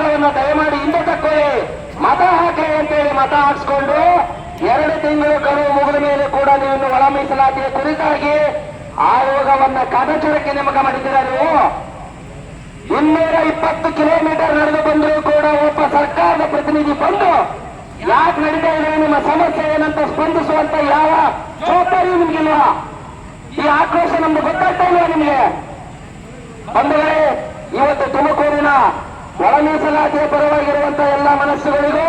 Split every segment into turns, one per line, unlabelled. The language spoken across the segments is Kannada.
ಕಾಲವನ್ನು ದಯಮಾಡಿ ಹಿಂದೆ ತಕ್ಕೊಳ್ಳಿ, ಮತ ಹಾಕಿ ಅಂತೇಳಿ ಮತ ಹಾಕಿಸ್ಕೊಂಡು 2 ತಿಂಗಳು ಗಡುವು ಮುಗಿದ ಮೇಲೆ ಕೂಡ ನೀವು ಒಳ ಮೀಸಲಾತಿಯ ಕುರಿತಾಗಿ ಆಯೋಗವನ್ನ ಕದಚುರಕ್ಕೆ ನೇಮಕ ಮಾಡಿದ್ದೀರಾ. ನೀವು 220 ಕಿಲೋಮೀಟರ್ ನಡೆದು ಬಂದರೂ ಕೂಡ ಒಬ್ಬ ಸರ್ಕಾರದ ಪ್ರತಿನಿಧಿ ಬಂದು ಯಾಕೆ ನಡೀತಾ ಇದೆ ನಿಮ್ಮ ಸಮಸ್ಯೆ ಏನಂತ ಸ್ಪಂದಿಸುವಂತ ಯಾವ ಜವಾಬ್ದಾರಿ ನಿಮ್ಗಿಲ್ವಾ? ಈ ಆಕ್ರೋಶ ನಮ್ಗೆ ಗೊತ್ತಾಗ್ತಾ ಇಲ್ವಾ ನಿಮ್ಗೆ? ಬಂಧುಗಳೇ, ಇವತ್ತು ತುಮಕೂರಿನ ಒಳ ಮೀಸಲಾತಿಯ ಪರವಾಗಿರುವಂತಹ ಎಲ್ಲ ಮನಸ್ಸುಗಳಿಗೂ,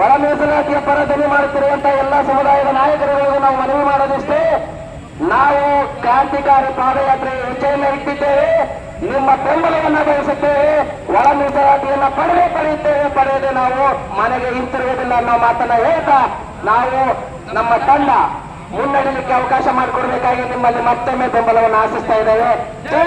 ಒಳ ಮೀಸಲಾತಿಯ ಪರ ಧ್ವನಿ ಮಾಡುತ್ತಿರುವಂತಹ ಎಲ್ಲ ಸಮುದಾಯದ ನಾಯಕರುಗಳಿಗೂ ನಾವು ಮನವಿ ಮಾಡೋದಿಷ್ಟೇ, ನಾವು ಕ್ರಾಂತಿಕಾರಿ ಪಾದಯಾತ್ರೆ ಹೆಜ್ಜೆಯನ್ನು ಇಟ್ಟಿದ್ದೇವೆ, ನಿಮ್ಮ ಬೆಂಬಲವನ್ನು ಬಯಸುತ್ತೇವೆ, ಒಳ ಮೀಸಲಾತಿಯನ್ನ ಪಡೆಯುತ್ತೇವೆ, ಪಡೆಯದೆ ನಾವು ಮನೆಗೆ ಹಿಂತಿರುಗುವುದಿಲ್ಲ ಅನ್ನೋ ಮಾತನ್ನ ಹೇಳ್ತಾ ನಾವು ನಮ್ಮ ತಂಡ ಮುನ್ನಡೆಯಲಿಕ್ಕೆ ಅವಕಾಶ ಮಾಡಿಕೊಡ್ಬೇಕಾಗಿ ನಿಮ್ಮಲ್ಲಿ ಮತ್ತೊಮ್ಮೆ ಬೆಂಬಲವನ್ನು ಆಶಿಸ್ತಾ ಇದ್ದೇವೆ. ಜೈ